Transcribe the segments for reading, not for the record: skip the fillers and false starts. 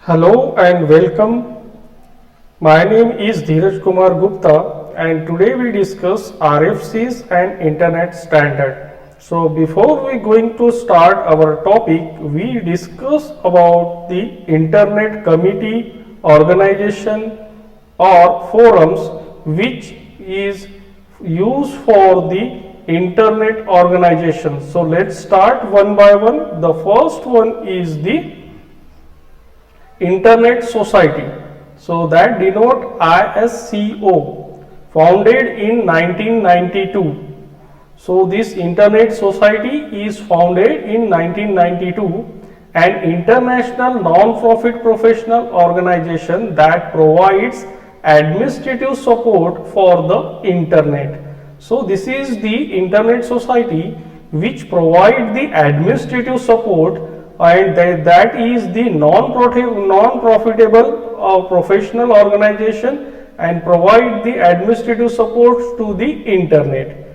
Hello and welcome. My name is Dheeraj Kumar Gupta and today we discuss RFCs and Internet Standard. So before we going to start our topic, we discuss about the Internet Committee, organization or forums which is used for the Internet organization. So let's start one by one. The first one is the Internet Society. So that denote ISCO, founded in 1992. So this Internet Society is founded in 1992, an international non-profit professional organization that provides administrative support for the Internet. So this is the Internet Society which provide the administrative support, and that is the non-profitable professional organization and provide the administrative support to the Internet.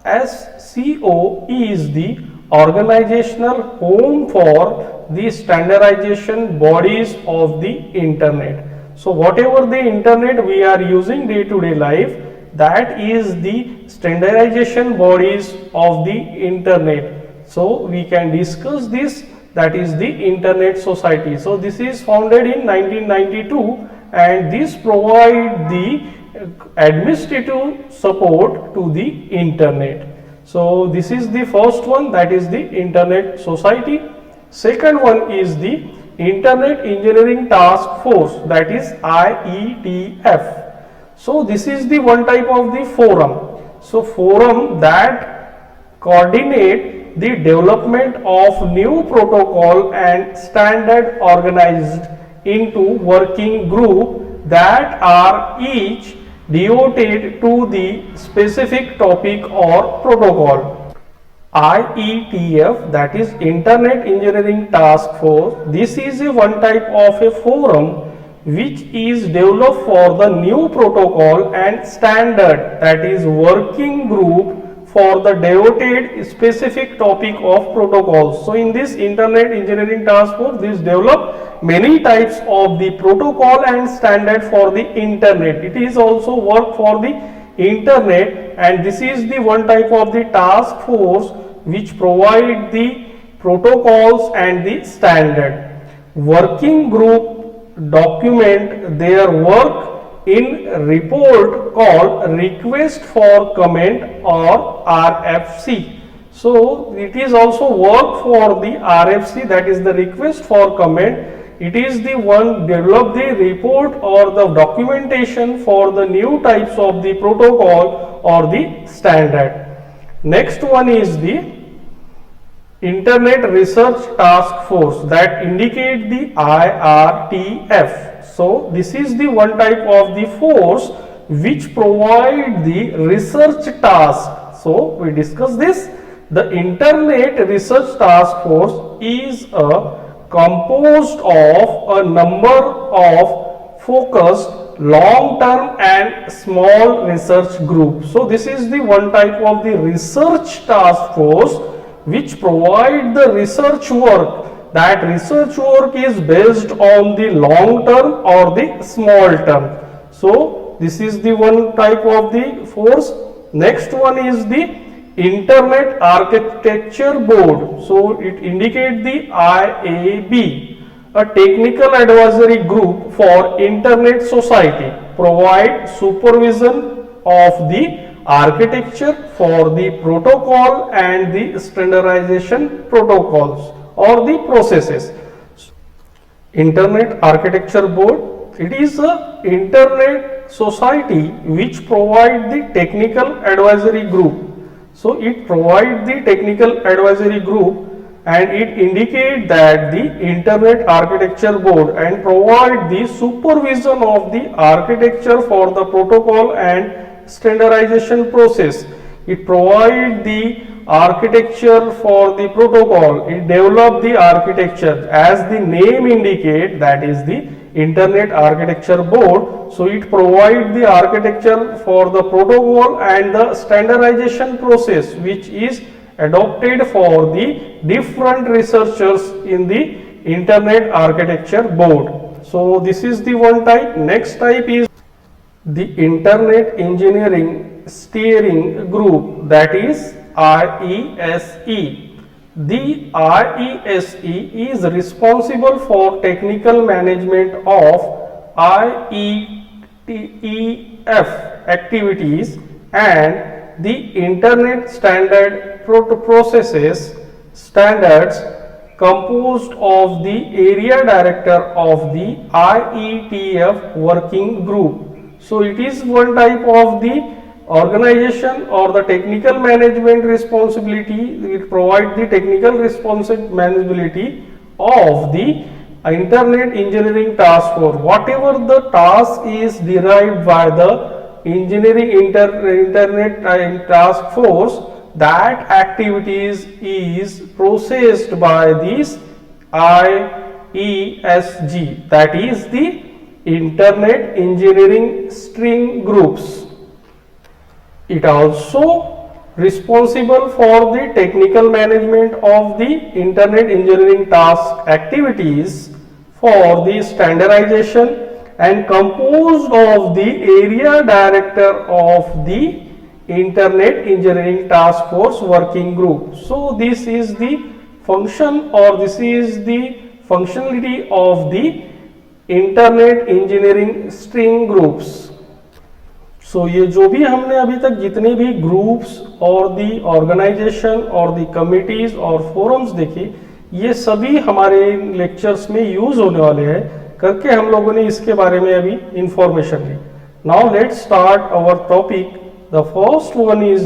ISCO is the organizational home for the standardization bodies of the Internet. So whatever the Internet we are using day to day life, that is the standardization bodies of the Internet. So we can discuss this, that is the Internet Society. So this is founded in 1992 and this provide the administrative support to the Internet. So this is the first one, that is the Internet Society. Second one is the Internet Engineering Task Force, that is IETF. So this is the one type of the forum. So forum that coordinate the development of new protocol and standard organized into working group that are each devoted to the specific topic or protocol. IETF, that is Internet Engineering Task Force, this is a one type of a forum which is developed for the new protocol and standard, that is working group for the devoted specific topic of protocols. So in this Internet Engineering Task Force, this develop many types of the protocol and standard for the Internet. It is also work for the Internet, and this is the one type of the task force which provide the protocols and the standard. Working group document their work in report called request for comment or RFC. So it is also work for the RFC, that is the request for comment. It is the one develop the report or the documentation for the new types of the protocol or the standard. Next one is the Internet Research Task Force, that indicate the IRTF. So this is the one type of the force which provide the research task. So we discuss this. The Internet Research Task Force is composed of a number of focused long-term and small research groups. So this is the one type of the research task force which provide the research work. That research work is based on the long term or the small term. So this is the one type of the force. Next one is the Internet Architecture Board. So it indicate the IAB, a technical advisory group for Internet Society, provide supervision of the architecture for the protocol and the standardization protocols or the processes. Internet Architecture Board, it is a Internet Society which provide the technical advisory group. So it provide the technical advisory group and it indicate that the Internet Architecture Board and provide the supervision of the architecture for the protocol and standardization process. It provide the architecture for the protocol. It develop the architecture as the name indicate, that is the Internet Architecture Board. So it provide the architecture for the protocol and the standardization process which is adopted for the different researchers in the Internet Architecture Board. So this is the one type. Next type is the Internet Engineering Steering Group, that is RESE. The RESE is responsible for technical management of IETF activities and the Internet standard processes standards composed of the area director of the IETF working group. So it is one type of the organization or the technical management responsibility. It provides the technical responsibility of the Internet Engineering Task Force. Whatever the task is derived by the Engineering Internet Task Force, that activities is processed by this IESG, that is the Internet Engineering Steering Groups. It also responsible for the technical management of the Internet Engineering task activities for the standardization and composed of the area director of the Internet Engineering Task Force Working Group. So this is the function, or this is the functionality of the Internet Engineering Steering Groups. So ये जो भी हमने अभी तक जितने भी groups और दी organisation और दी कमिटीज और फोरम्स देखे, ये सभी हमारे लेक्चर्स में यूज होने वाले हैं करके हम लोगों ने इसके बारे में अभी इंफॉर्मेशन ली. Now let's start our topic. The first one is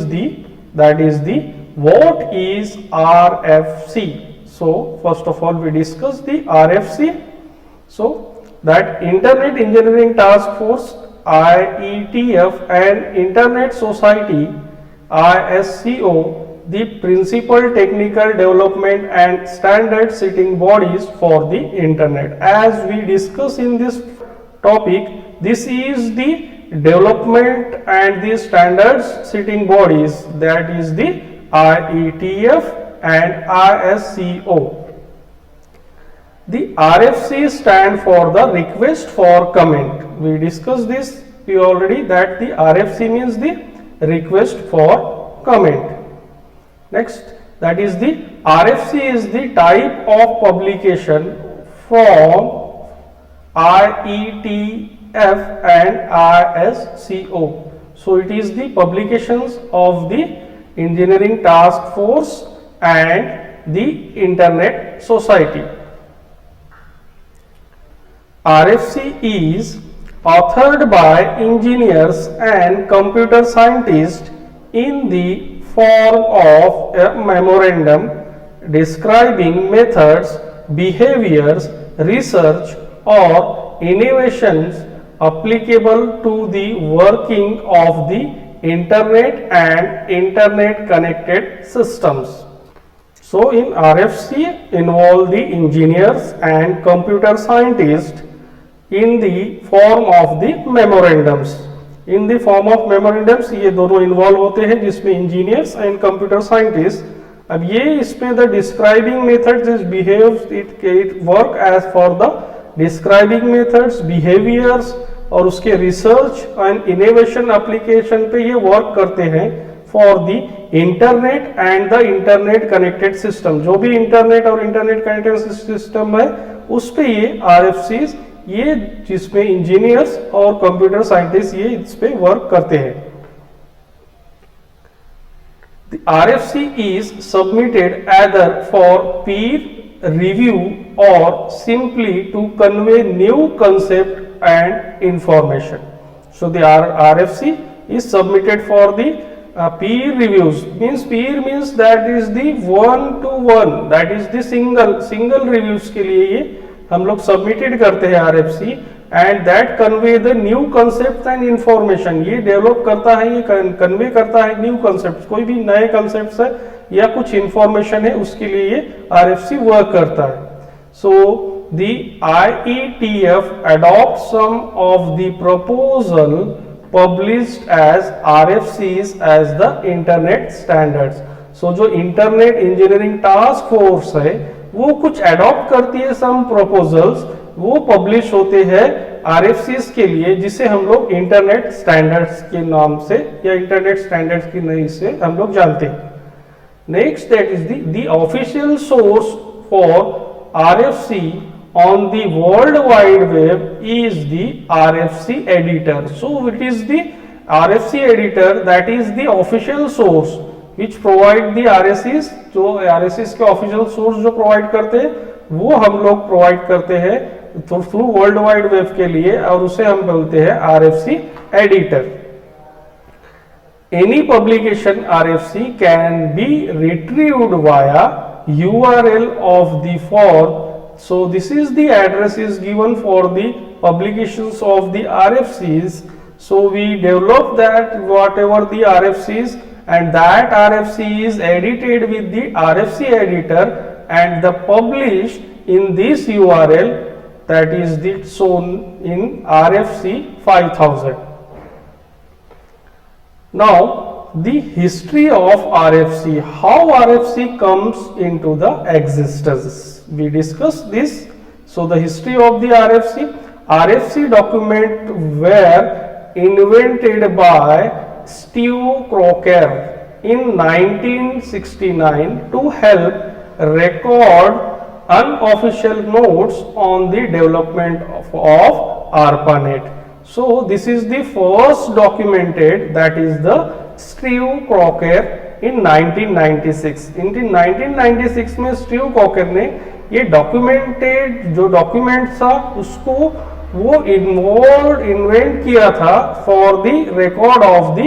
that is the what is RFC. So first of all we discuss the RFC. So that internet engineering task force IETF and Internet Society ISCO, the principal technical development and standard setting bodies for the internet. As we discuss in this topic, this is the development and the standards setting bodies, that is the IETF and ISCO. The RFC stand for the request for comment. We discussed this already, that the RFC means the request for comment. Next, that is the RFC is the type of publication from IETF and ISCO. So it is the publications of the Engineering Task Force and the Internet Society. RFC is authored by engineers and computer scientists in the form of a memorandum describing methods, behaviors, research or innovations applicable to the working of the internet and internet connected systems. So in RFC involve the engineers and computer scientists in the form of the memorandums. In the form of memorandums ये दोनों involve होते हैं, जिसमें engineers and computer scientist. अब ये इसमें the describing methods is behaves, it work as for the describing methods, behaviours और उसके रिसर्च एंड इनोवेशन एप्लीकेशन पे ये वर्क करते हैं for the internet and the internet connected system. जो भी इंटरनेट और इंटरनेट कनेक्टेड सिस्टम है उस पे ये RFCs, ये जिसमें इंजीनियर्स और कंप्यूटर साइंटिस्ट ये इस पे वर्क करते हैं. The RFC is submitted either for peer review और simply to convey new concept and information. So the RFC is submitted for the peer reviews. Peer means that is the one to one, that is the single reviews के लिए ये हम लोग submitted करते हैं RFC, and that convey the new concept and information. ये develop करता है, ये कन्वे करता है न्यू कंसेप्ट, कोई भी नए कंसेप्ट है या कुछ इंफॉर्मेशन है उसके लिए ये RFC वर्क करता है. So the IETF adopt some of the proposal published as RFCs as the internet standards. So जो इंटरनेट इंजीनियरिंग टास्क फोर्स है वो कुछ अडॉप्ट करती है सम प्रपोजल्स, वो पब्लिश होते हैं RFCs के लिए, जिसे हम लोग इंटरनेट स्टैंडर्ड्स के नाम से या इंटरनेट स्टैंडर्ड्स की नई से हम लोग जानते हैं। Next, that is the official source for RFC on the World Wide Web is the RFC editor. So it is the RFC editor that is the official source which provide the RSCs। जो RSCs के official source जो provide करते हैं वो हम लोग provide करते हैं थ्रू वर्ल्ड वाइड वेब के लिए, और उसे हम बोलते हैं RFC editor। Any publication RFC can be retrieved via URL of the form। So this is the address is given for the publications of the RFCs। So we develop that whatever the RFCs, and that RFC is edited with the RFC editor and the published in this URL, that is the shown in RFC 5000। Now the history of RFC, how RFC comes into the existence, we discussed this। So the history of the RFC document were invented by Steve Crocker in 1969 to help record unofficial notes on the development of ARPANET। So this is the first documented, that is the Steve Crocker in 1996। in 1996 में Steve Crocker ने ये documented जो document था उसको वो invent किया था for the record of the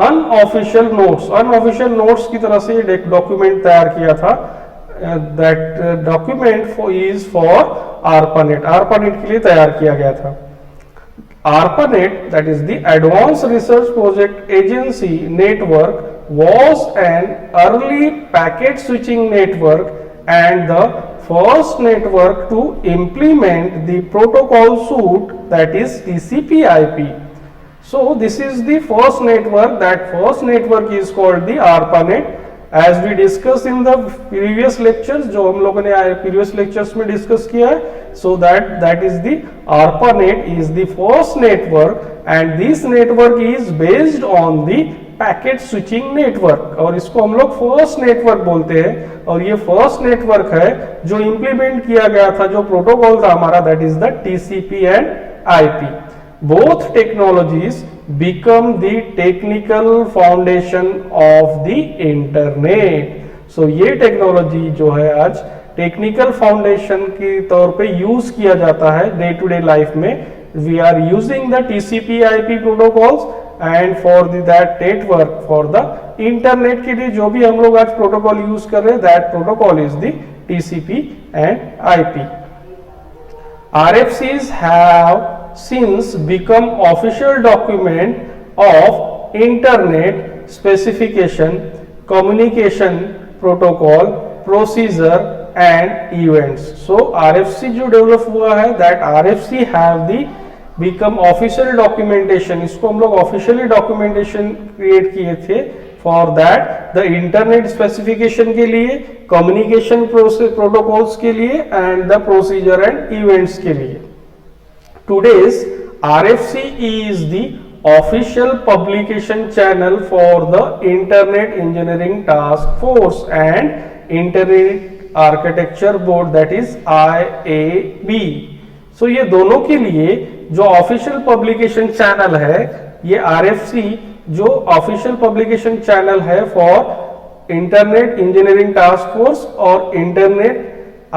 unofficial notes. Unofficial notes की तरह से ये डॉक्यूमेंट तैयार किया था। That document is for ARPANET, ARPANET के लिए तैयार किया गया था। ARPANET, that is the Advanced Research Project Agency Network, was an early packet switching network and the first network to implement the protocol suite, that is TCP/IP। So this is the first network, that first network is called the ARPANET। As we discussed in the previous lectures, जो हम लोगों ने previous lectures में discuss किया है, so that is the ARPANET is the first network, and this network is based on the packet switching network, और इसको हम लोग फर्स्ट नेटवर्क बोलते हैं। और ये फर्स्ट नेटवर्क है जो इंप्लीमेंट किया गया था, जो प्रोटोकॉल था हमारा, that is the TCP and IP। Both technologies become the technical foundation of the internet. So ये टेक्नोलॉजी जो है आज टेक्निकल फाउंडेशन के तौर पे यूज किया जाता है डे टू डे लाइफ में। We are using the TCP/IP protocols, and for that network for the internet के लिए जो भी हम लोग आज प्रोटोकॉल यूज कर रहे हैं, that protocol is the TCP and IP। RFCs have since become official document of internet specification, communication protocol, procedure and events। So RFC जो डेवलप हुआ है, that RFC have the become official documentation, इसको हम लोग officially documentation create किए थे for that the internet specification के लिए, communication protocols के लिए and the procedure and events के लिए। Today's RFC is the official publication channel for the Internet Engineering Task Force and Internet Architecture Board, that is IAB। So ये दोनों के लिए जो ऑफिशियल पब्लिकेशन चैनल है, ये RFC जो ऑफिशियल पब्लिकेशन चैनल है for internet engineering task force और इंटरनेट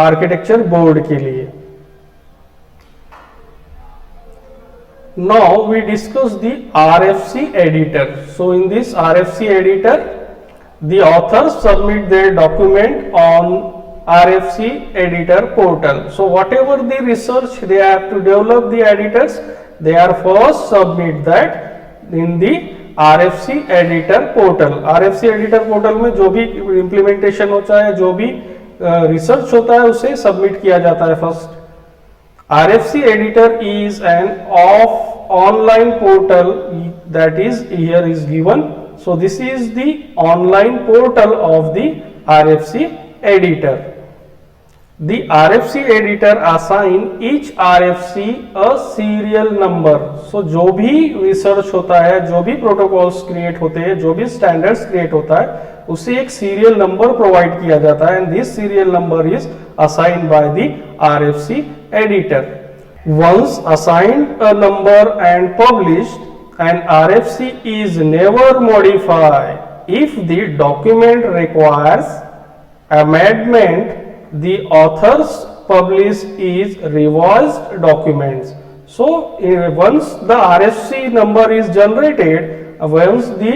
आर्किटेक्चर बोर्ड के लिए। Now we discuss the RFC editor। So in this RFC editor, the authors submit their document on RFC editor portal। So whatever the research they have to develop the editors, they are first submit that in the RFC editor portal। RFC editor portal में जो भी implementation होता है, जो भी research होता है, उसे submit किया जाता है first। RFC editor is an online portal, that is here is given। So this is the online portal of the RFC editor। The RFC editor assign each RFC a serial number. So जो भी research होता है, जो भी protocols create होते हैं, जो भी स्टैंडर्ड्स क्रिएट होता है, उसे एक सीरियल नंबर प्रोवाइड किया जाता है, and this serial number is assigned by the RFC editor. Once assigned a number and published, an RFC is never modified if the document requires amendment. The author's published is revised documents. So once the RFC number is generated, once the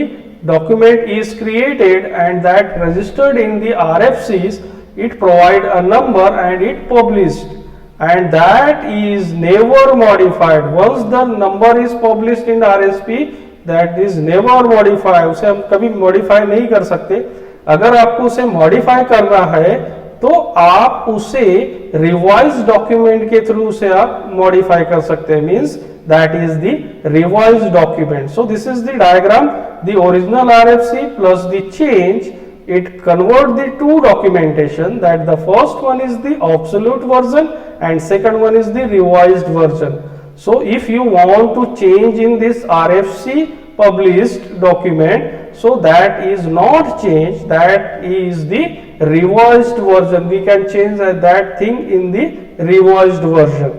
document is created and that registered in the RFCs, it provide a number and it published, and that is never modified. Once the number is published in the RFP, that is never modified. उसे हम कभी modify नहीं कर सकते. अगर आपको उसे modify करना है तो आप उसे रिवाइज डॉक्यूमेंट के थ्रू से आप मॉडिफाई कर सकते हैं, means that is the revise document. So this is the diagram, the original RFC plus the change, it convert the two documentation, that the first one is the absolute version and second one is the revised version. So if you want to change in this RFC published document, so that is not changed, that is the revised version. We can change that thing in the revised version.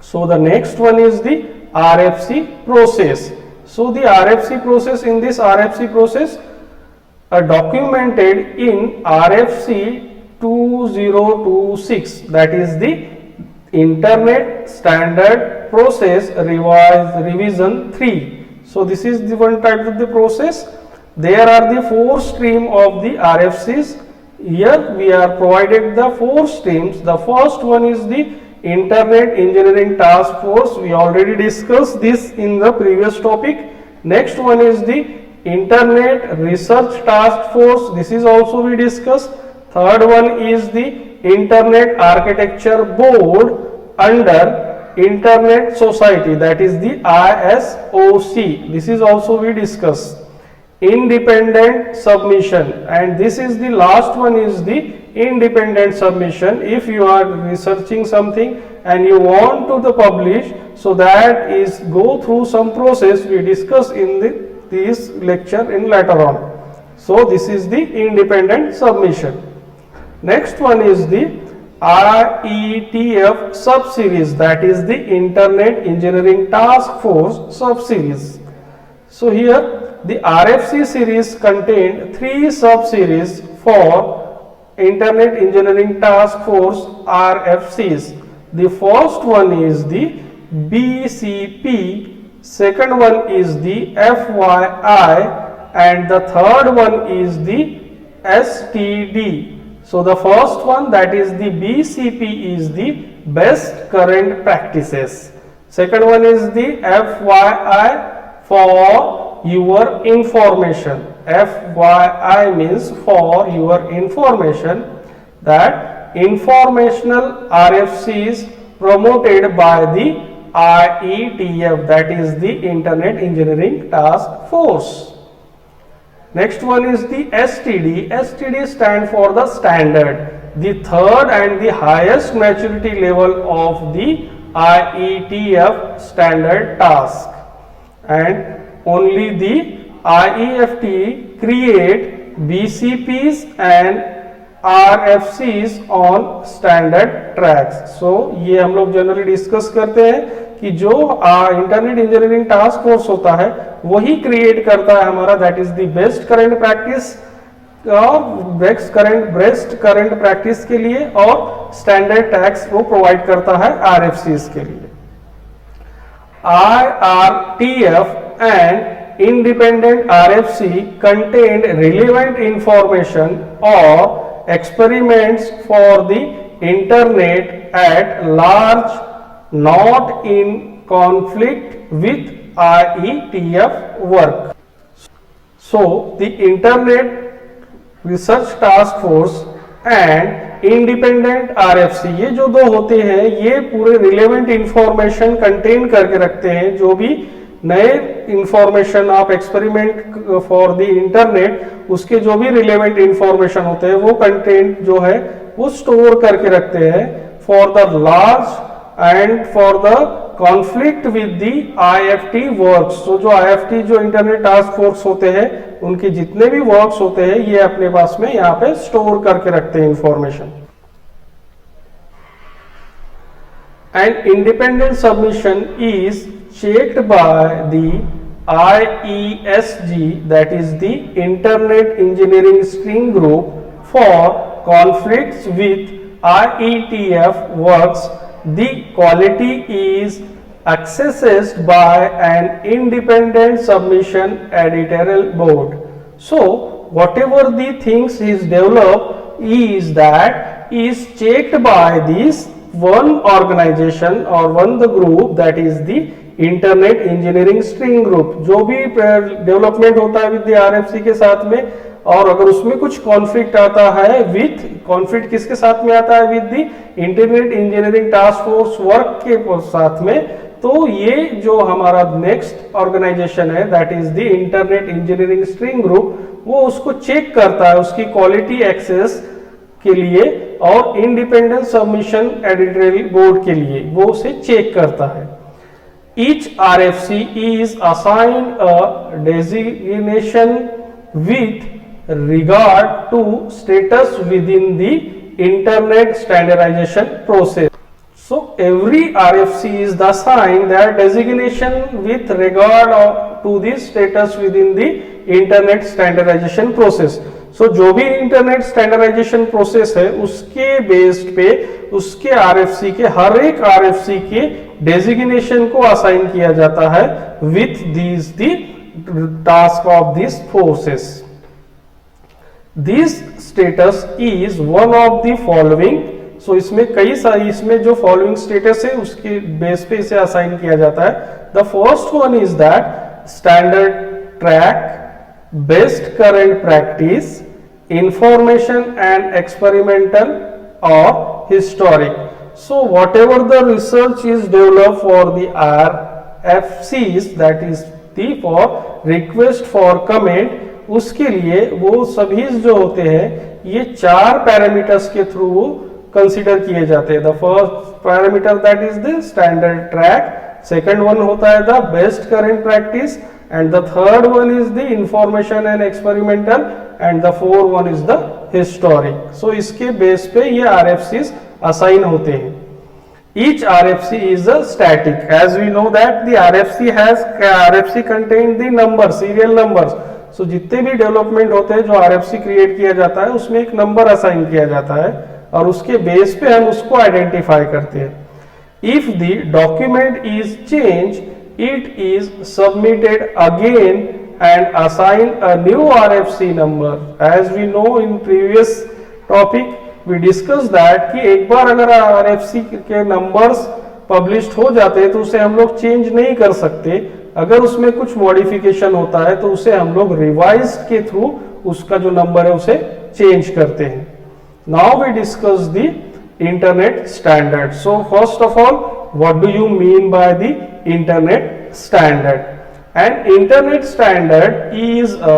So the next one is the RFC process. So the RFC process, in this RFC process, documented in RFC 2026, that is the Internet Standard Process Revision 3. So this is the one type of the process. There are the 4 stream of the RFCs. Here we are provided the 4 streams. The first one is the Internet Engineering Task Force. We already discussed this in the previous topic. Next one is the Internet Research Task Force. This is also we discussed. Third one is the Internet Architecture Board under Internet Society, that is the ISOC. This is also we discussed. Independent submission, and this is the last one is the independent submission. If you are researching something and you want to the publish, so that is go through some process we discuss in this lecture in later on. So this is the independent submission. Next one is the IETF sub-series, that is the Internet Engineering Task Force sub-series. So here the RFC series contained 3 sub-series for Internet Engineering Task Force RFCs. The first one is the BCP, second one is the FYI, and the third one is the STD. So the first one, that is the BCP, is the best current practices. Second one is the FYI, for your information. FYI means for your information, that informational RFCs promoted by the IETF, that is the Internet Engineering Task Force. Next one is the STD. STD stand for the standard, the third and the highest maturity level of the IETF standard task, and only the IEFT create BCPs and RFCs on standard tracks. So ये हम लोग generally discuss करते हैं कि जो internet engineering task force होता है वही क्रिएट करता है हमारा, that is the best current practice, best current practice के लिए, और स्टैंडर्ड टैक्स वो प्रोवाइड करता है आरएफसीज के लिए. IRTF and independent RFC contained relevant information or experiments for the internet at large, not in conflict with IETF work. So the Internet Research Task Force and Independent RFC, ये जो दो होते हैं ये पूरे रिलेवेंट इंफॉर्मेशन कंटेन करके रखते हैं, जो भी नए इंफॉर्मेशन आप एक्सपेरिमेंट फॉर द इंटरनेट उसके जो भी रिलेवेंट इंफॉर्मेशन होते हैं वो कंटेंट जो है वो स्टोर करके रखते हैं for the large and for the conflict with the IFT works. तो जो IFT जो इंटरनेट टास्क फोर्स होते हैं उनके जितने भी वर्क्स होते हैं ये अपने पास में यहाँ पे स्टोर करके रखते हैं information. And independent submission is checked by the IESG, that is the Internet Engineering Steering Group, for conflicts with IETF works. The quality is assessed by an independent submission editorial board. So whatever the things is developed is that is checked by this one organization or one the group, that is the internet engineering string group. जो भी development होता है with RFC के साथ में, और अगर उसमें कुछ कॉन्फ्लिक्ट आता है विथ, कॉन्फ्लिक्ट किसके साथ में आता है, with the internet engineering task force work के साथ में, तो ये जो हमारा नेक्स्ट ऑर्गेनाइजेशन है that is the internet engineering string group, वो उसको चेक करता है उसकी क्वालिटी एक्सेस के लिए और इंडिपेंडेंट सबमिशन एडिटोरियल बोर्ड के लिए वो उसे चेक करता है। Each RFC is assigned a designation with regard to status within the internet standardization process. So every RFC is assigned their designation with regard to the status within the internet standardization process. So जो भी internet standardisation process है उसके based पे उसके RFC के हर एक RFC के designation को असाइन किया जाता है with these the task of this forces. This status is one of the following. So इसमें कई सारी, इसमें जो फॉलोइंग स्टेटस है उसके बेस पे इसे असाइन किया जाता है। The first one is that standard track, best current practice, information and experimental or historic. So whatever the research is developed for the RFCs, that is the for request for comment, उसके लिए वो सभी जो होते हैं ये 4 parameters के through consider किए जाते हैं। The first parameter that is the standard track, second one होता है the best current practice, and the third one is the information and experimental, and the fourth one is the historic. So इसके base पे ये RFCs assign होते हैं। Each RFC is a static. As we know that the RFC contain the number, serial numbers. So जितने भी development होते हैं जो RFC क्रिएट किया जाता है उसमें एक नंबर असाइन किया जाता है और उसके बेस पे हम उसको आइडेंटिफाई करते हैं। If the document is changed, it is submitted again and assign a new RFC number. As we know in previous topic we discussed that कि एक बार अगर RFC के नंबर्स पब्लिश्ड हो जाते हैं तो उसे हम लोग चेंज नहीं कर सकते। अगर उसमें कुछ मॉडिफिकेशन होता है तो उसे हम लोग रिवाइज के थ्रू उसका जो नंबर है उसे चेंज करते हैं। Now we discuss the internet standard. So first of all what do you mean by the internet standard? An internet standard is a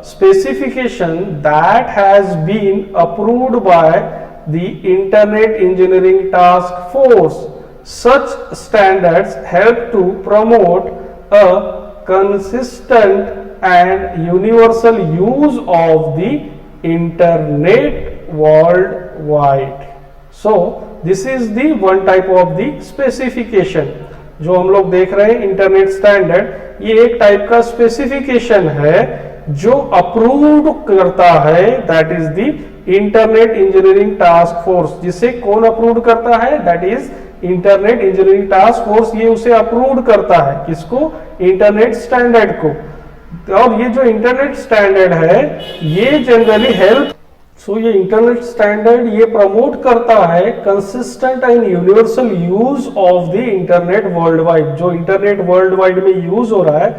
specification that has been approved by the Internet Engineering Task Force. Such standards help to promote a consistent and universal use of the internet worldwide. So this is the one type of the specification. जो हम लोग देख रहे हैं internet standard, ये एक type का specification है जो अप्रूव्ड करता है, that is the internet engineering task force. जिसे कौन अप्रूव्ड करता है? That is internet engineering task force. ये उसे अप्रूव्ड करता है, किसको? इंटरनेट स्टैंडर्ड को। और ये जो इंटरनेट स्टैंडर्ड है ये जनरली हेल्प, सो ये इंटरनेट स्टैंडर्ड ये प्रमोट करता है consistent and universal use of the internet world wide. जो इंटरनेट वर्ल्ड वाइड में यूज हो रहा है,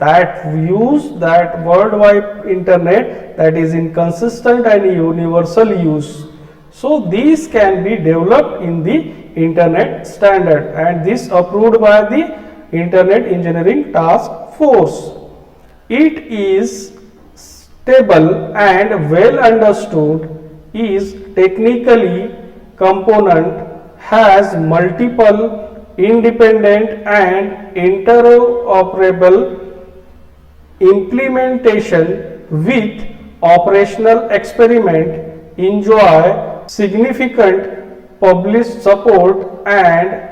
that world wide internet that is in consistent and universal use. So this can be developed in the internet standard and this approved by the Internet Engineering Task Force. It is stable and well understood, is technically component, has multiple independent and interoperable implementation with operational experiment, enjoy significant published support, and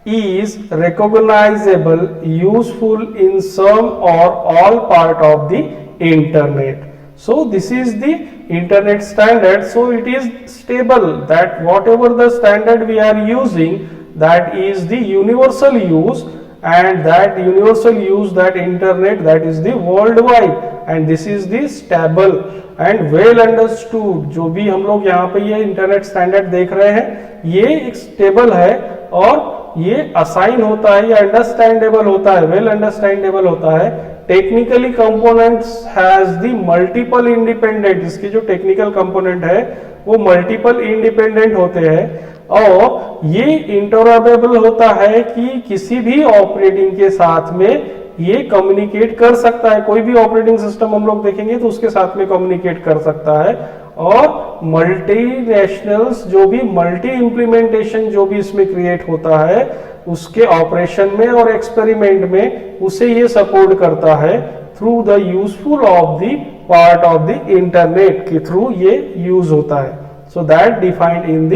is recognizable, useful in some or all part of the internet. So this is the internet standard. So it is stable, that whatever the standard we are using, that is the universal use, and that universal use, that internet, that is the worldwide, and this is the stable and well understood. जो भी हम लोग यहाँ पे ये internet standard देख रहे हैं, ये एक स्टेबल है और ये असाइन होता है या अंडरस्टैंडेबल होता है, वेल अंडरस्टैंडेबल होता है. Technically components has the multiple independent, इसके जो टेक्निकल कंपोनेंट है वो मल्टीपल इंडिपेंडेंट होते हैं, और ये इंटरऑपरेबल होता है कि किसी भी ऑपरेटिंग के साथ में ये कम्युनिकेट कर सकता है. कोई भी ऑपरेटिंग सिस्टम हम लोग देखेंगे तो उसके साथ में कम्युनिकेट कर सकता है. और मल्टीनेशनल्स, जो भी मल्टी इम्प्लीमेंटेशन जो भी इसमें क्रिएट होता है उसके ऑपरेशन में और एक्सपेरिमेंट में उसे ये सपोर्ट करता है through the useful of the part of the internet के थ्रू ये यूज होता है. So that defined in the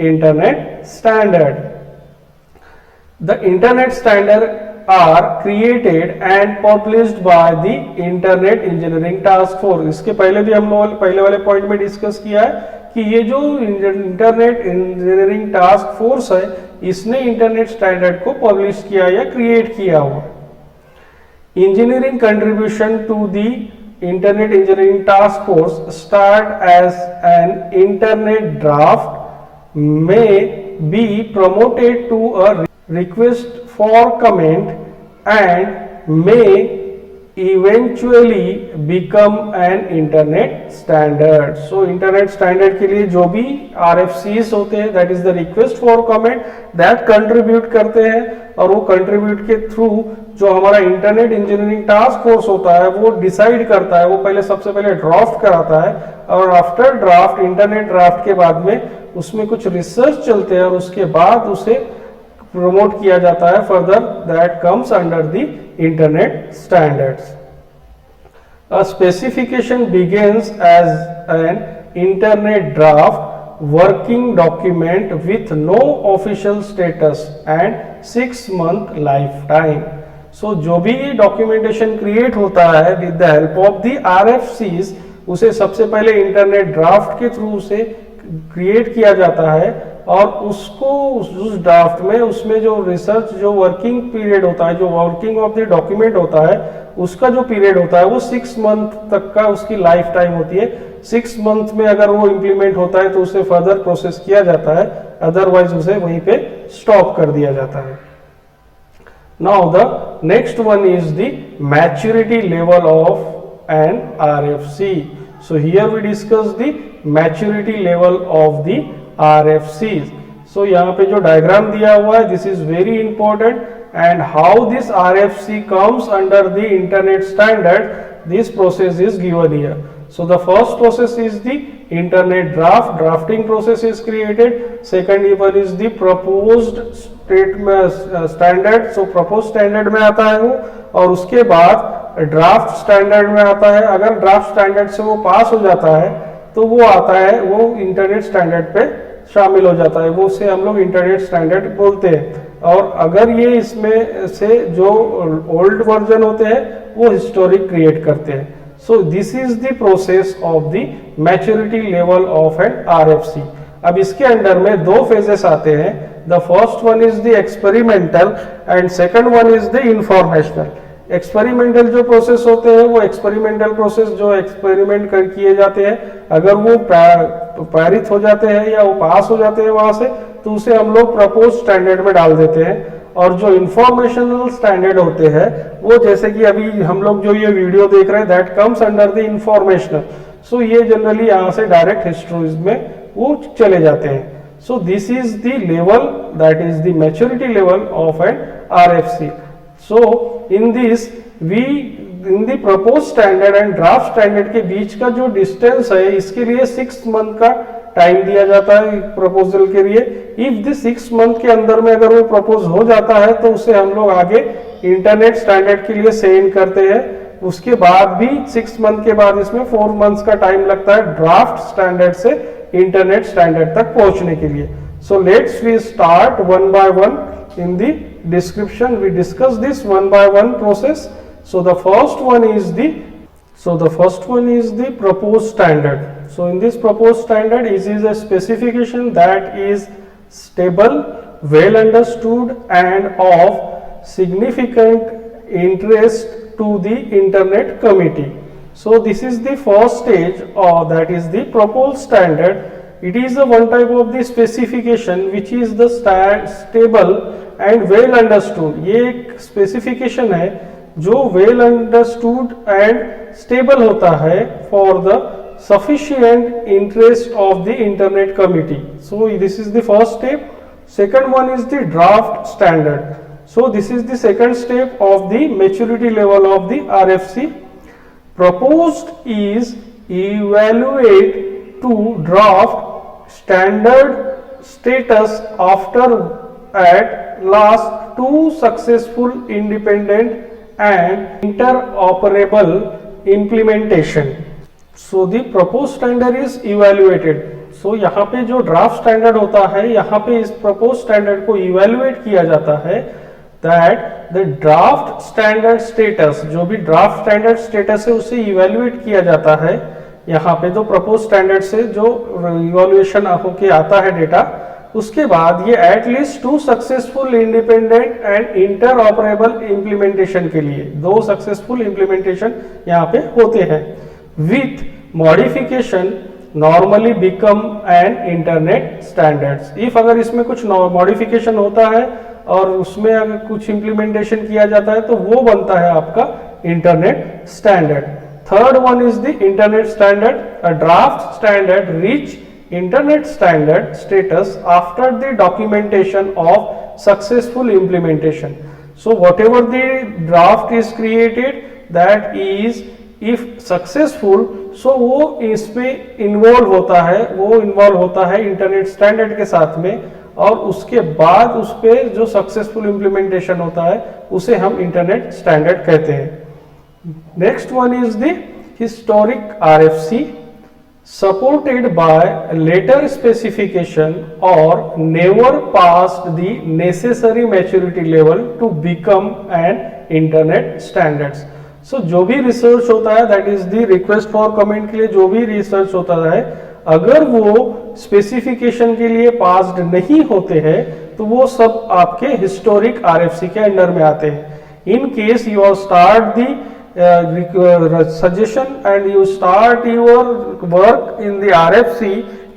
internet standard. The internet standard are created and published by the Internet Engineering Task Force. इसके पहले भी हम लोग पहले वाले पॉइंट में डिस्कस किया है कि ये जो इंटरनेट इंजीनियरिंग टास्क फोर्स है, इसने इंटरनेट स्टैंडर्ड को पब्लिश किया या क्रिएट किया हुआ. Engineering contribution to the internet engineering task force start as an internet draft में be promoted to a request for comment and may eventually become an internet standard. So internet standard के लिए जो भी RFCs होते हैं, that is the request for comment, that contribute करते हैं, और वो contribute के थ्रू जो हमारा इंटरनेट इंजीनियरिंग टास्क फोर्स होता है वो डिसाइड करता है. वो पहले सबसे पहले ड्राफ्ट कराता है, और आफ्टर ड्राफ्ट, इंटरनेट ड्राफ्ट के बाद में उसमें कुछ रिसर्च चलते हैं और उसके बाद उसे प्रमोट किया जाता है. Further that comes under the internet standards. A specification begins as an internet draft working document with no official status and 6 month life time. So जो भी डॉक्यूमेंटेशन क्रिएट होता है with the help of the RFCs, उसे सबसे पहले internet draft के through उसे create किया जाता है, और उसको उस ड्राफ्ट में उसमें जो रिसर्च, जो वर्किंग पीरियड होता है, जो वर्किंग ऑफ द डॉक्यूमेंट होता है, उसका जो पीरियड होता है वो 6 month तक का उसकी लाइफ टाइम होती है. 6 month में अगर वो इम्प्लीमेंट होता है तो उसे फर्दर प्रोसेस किया जाता है, अदरवाइज उसे वहीं पे स्टॉप कर दिया जाता है. Now the next one is the maturity level of an RFC. So here we discuss the maturity level of the RFCs. So यहाँ पे जो डायग्राम दिया हुआ है, this is very important, and how this RFC comes under the internet standard, this process is given here. So the first process is the internet draft, drafting process is created. Second one is the proposed standard. So proposed standard में आता है वो, और उसके बाद draft standard में आता है. अगर ड्राफ्ट स्टैंडर्ड से वो पास हो जाता है तो वो आता है, वो इंटरनेट स्टैंडर्ड पे शामिल हो जाता है, वो उसे हम लोग इंटरनेट स्टैंडर्ड बोलते हैं. और अगर ये इसमें से जो ओल्ड वर्जन होते हैं वो हिस्टोरिक क्रिएट करते हैं. So this is the process of the maturity level of an RFC. अब इसके अंडर में 2 फेजेस आते हैं. The first one is the experimental and second one is the informational. Experimental जो प्रोसेस होते हैं वो एक्सपेरिमेंटल प्रोसेस जो एक्सपेरिमेंट कर किए जाते हैं, अगर वो पारित हो जाते हैं या वो पास हो जाते हैं वहां से, तो उसे हम लोग प्रपोज स्टैंडर्ड में डाल देते हैं. और जो इंफॉर्मेशनल स्टैंडर्ड होते हैं वो, जैसे कि अभी हम लोग जो ये वीडियो देख रहे हैं, that comes under the informational. So ये जनरली यहाँ से डायरेक्ट हिस्ट्रीज में वो चले जाते हैं. So this is the level, that is the maturity level of an RFC. So in this we in the propose standard and draft standard के बीच का जो डिस्टेंस है इसके लिए 6 मंथ का टाइम दिया जाता है प्रपोजल के लिए। इफ द 6 मंथ के अंदर में अगर वो प्रपोज हो जाता है तो उसे हम लोग आगे इंटरनेट स्टैंडर्ड के लिए सेंड करते हैं। उसके बाद भी 6 मंथ के बाद इसमें 4 मंथ्स का टाइम लगता है ड्राफ्ट स्टैंडर्ड से इंटरनेट स्टैंडर्ड तक पहुंचने के लिए। So let's we start one by one in the description. We discuss this one by one process. So the first one is the proposed standard. So in this proposed standard, it is a specification that is stable, well understood, and of significant interest to the Internet community. So this is the first stage, that is the proposed standard. It is a one type of the specification which is the stable and well understood. ये एक specification है जो well understood and stable होता है for the sufficient interest of the internet community. So this is the first step. Second one is the draft standard. So this is the second step of the maturity level of the RFC. Proposed is evaluate to draft standard status after at last 2 successful independent and interoperable implementation. So the proposed standard is evaluated. So यहाँ पे जो draft standard होता है यहाँ पे इस proposed standard को evaluate किया जाता है that the draft standard status, जो भी ड्राफ्ट स्टैंडर्ड स्टेटस है उसे इवेल्युएट किया जाता है। यहाँ पे जो proposed स्टैंडर्ड से जो इवैल्यूएशन होके आता है डेटा, उसके बाद ये at least 2 successful independent and interoperable implementation के लिए 2 सक्सेसफुल इंप्लीमेंटेशन यहाँ पे होते हैं with modification normally become an internet standards. If अगर इसमें कुछ मॉडिफिकेशन होता है और उसमें अगर कुछ इंप्लीमेंटेशन किया जाता है तो वो बनता है आपका internet standard. Third one is the internet standard. A draft standard reach internet standard status after the documentation of successful implementation. So whatever the draft is created, that is if successful, so वो इसमें involve होता है internet standard के साथ में, और उसके बाद उस पे जो सक्सेसफुल इंप्लीमेंटेशन होता है उसे हम इंटरनेट स्टैंडर्ड कहते हैं। Next one is the historic RFC supported by later specification or never passed the necessary maturity level to become an internet standards. So जो भी रिसर्च होता है that is the request for comment के लिए जो भी रिसर्च होता है अगर वो स्पेसिफिकेशन के लिए पास्ड नहीं होते हैं तो वो सब आपके हिस्टोरिक आरएफसी के अंडर में आते हैं। In case you start the suggestion and you start your work in the RFC,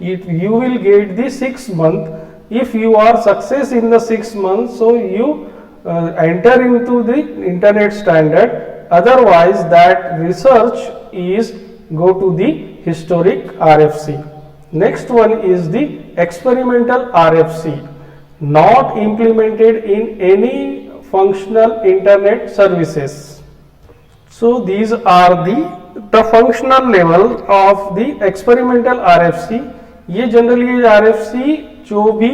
you will get the 6 month. If you are success in the 6 months, so you enter into the internet standard. Otherwise, that research is go to the historic RFC. Next one is the experimental RFC, not implemented in any functional internet services. So these are the functional level of the experimental RFC. ये generally RFC जो भी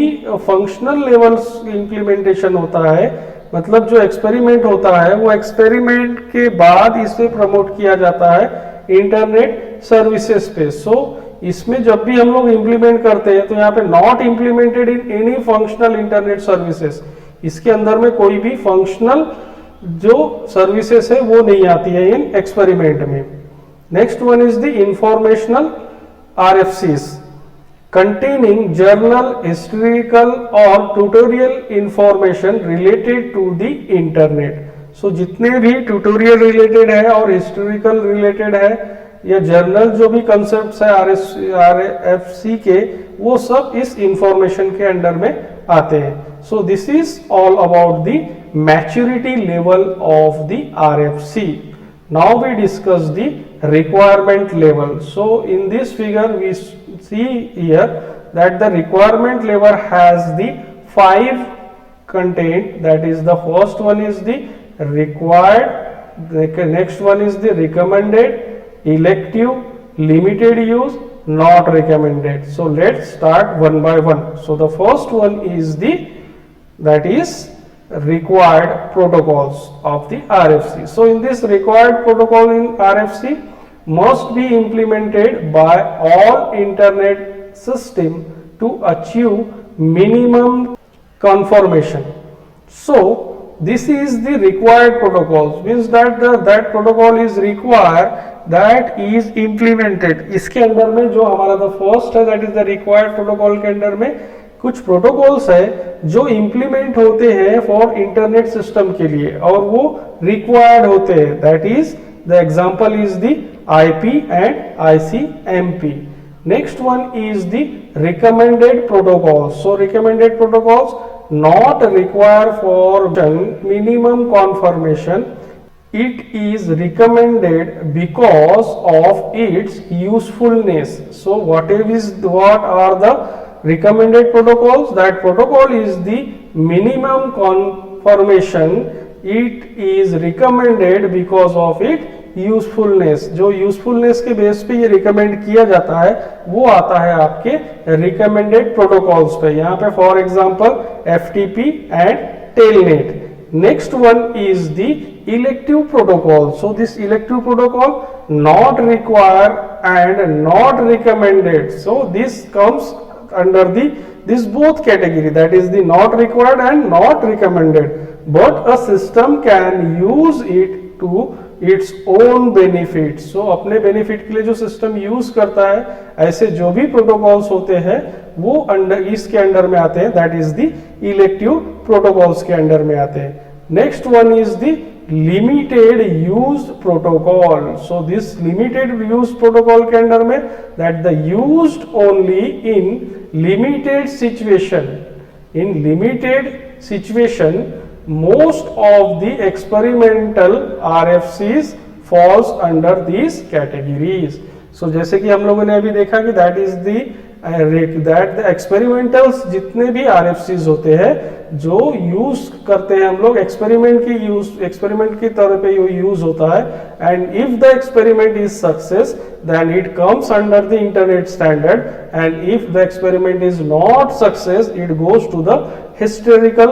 functional level implementation होता है, मतलब जो experiment होता है वो एक्सपेरिमेंट के बाद इसे प्रमोट किया जाता है इंटरनेट सर्विसेज पे। सो इसमें जब भी हम लोग इंप्लीमेंट करते हैं तो यहाँ पे not implemented in any functional internet services, इसके अंदर में कोई भी फंक्शनल जो सर्विसेज है वो नहीं आती है इन एक्सपेरिमेंट में। Next one is the informational RFCs containing journal, historical और tutorial information related to the internet. So जितने भी ट्यूटोरियल रिलेटेड है और हिस्टोरिकल रिलेटेड है या जर्नल जो भी कंसेप्ट है आरएफसी के, वो सब इस इंफॉर्मेशन के अंडर में आते हैं। So this is all about the maturity level of the RFC. Now we discuss the requirement level. So in this figure we see here that the requirement level has the 5 content. That is, the first one is the required, next one is the recommended, elective, limited use, not recommended. So let's start one by one. So the first one is that is required protocols of the RFC. So in this required protocol in RFC must be implemented by all internet system to achieve minimum conformation. So this is the required protocols, means that that protocol is required, that is implemented. इसके अंदर में जो हमारा the first है, that is the required protocol के अंदर में कुछ प्रोटोकॉल्स है जो इंप्लीमेंट होते हैं फॉर इंटरनेट सिस्टम के लिए और वो रिक्वायर्ड होते हैं. That is the example is the IP and ICMP. Next one is the recommended protocols. So recommended protocols not require for minimum conformation. It is recommended because of its usefulness. So what are the recommended protocols? That protocol is the minimum conformation. It is recommended because of its usefulness. जो usefulness के base पे ये recommend किया जाता है वो आता है आपके recommended protocols पे. यहाँ पे for example FTP and Telnet. Next one is the elective protocol. So this elective protocol not required and not recommended. So this comes under this both category, that is the not required and not recommended, but a system can use it to its own benefit. So अपने benefit के लिए जो system use करता है, ऐसे जो भी protocols होते हैं वो इसके अंडर में आते हैं, that is the elective protocols के अंडर में आते हैं. Next one is the limited use protocol. So this limited use protocol के अंडर में that the used only in limited situation. In limited situation, most of the experimental RFCs falls under these categories. So जैसे कि हम लोगों ने अभी देखा कि that is the एक्सपेरिमेंटल्स जितने भी RFCs होते हैं जो यूज करते हैं हम लोग एक्सपेरिमेंट की तरह पे यूज होता है, and if the experiment is success then it comes under the internet standard, and if the experiment is not success it goes to the historical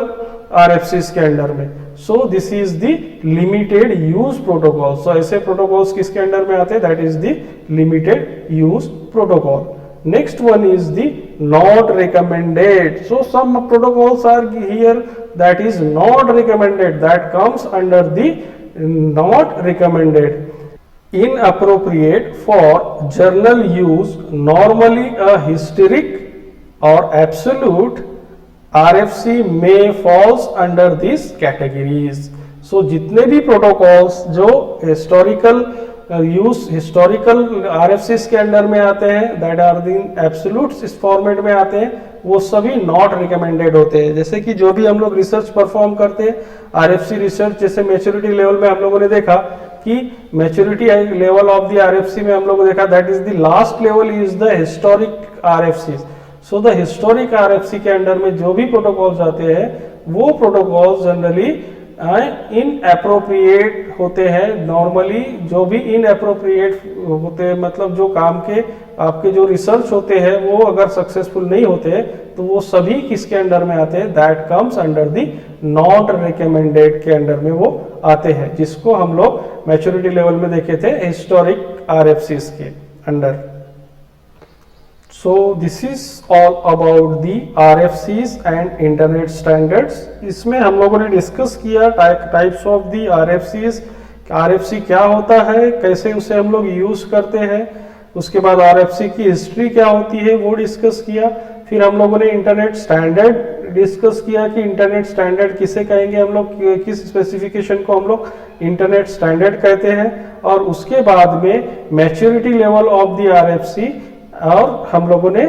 RFCs के अंडर में. So this is the limited use protocol. So ऐसे protocols किसके under में आते हैं? That is the limited use protocol. Next one is the not recommended. So some protocols are here that is not recommended, that comes under the not recommended. Inappropriate for journal use, normally a historic or absolute RFC may falls under these categories. So जितने भी protocols जो historical RFCs के under में आते हैं, that are the absolutes इस format में आते हैं, वो सभी नॉट रिकमेंडेड होते हैं. जैसे कि जो भी हम लोग रिसर्च परफॉर्म करते हैं RFC रिसर्च, जैसे मैच्योरिटी लेवल में हम लोगों ने देखा कि maturity level of the RFC में हम लोगों ने देखा that is the last level is the historic RFCs. So the historic RFC के अंडर में जो भी प्रोटोकॉल्स आते हैं वो प्रोटोकॉल्स जनरली इनएप्रोप्रिएट होते हैं. नॉर्मली जो भी इनएप्रोप्रिएट होते हैं, मतलब जो काम के आपके जो रिसर्च होते हैं वो अगर सक्सेसफुल नहीं होते तो वो सभी किसके अंडर में आते हैं? That comes under the not recommended के अंडर में वो आते हैं, जिसको हम लोग मैच्योरिटी लेवल में देखे थे हिस्टोरिक RFCs के under. So this is all about the RFCs and internet standards. इसमें हम लोगों ने डिस्कस किया types of the RFCs, RFC क्या होता है, कैसे उसे हम लोग यूज करते हैं, उसके बाद RFC की हिस्ट्री क्या होती है वो डिस्कस किया. फिर हम लोगों ने इंटरनेट स्टैंडर्ड डिस्कस किया कि इंटरनेट स्टैंडर्ड किसे कहेंगे हम लोग, किस स्पेसिफिकेशन को हम लोग इंटरनेट स्टैंडर्ड कहते हैं. और उसके बाद में maturity level of the RFC और हम लोगों ने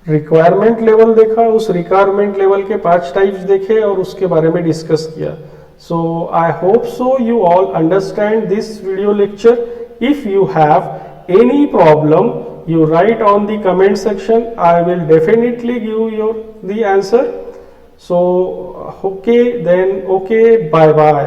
रिक्वायरमेंट लेवल देखा, उस रिक्वायरमेंट लेवल के 5 टाइप्स देखे और उसके बारे में डिस्कस किया. So I hope so you all understand this video lecture. If you have any problem you write on the comment section. I will definitely give you the answer. So okay, then okay, bye bye.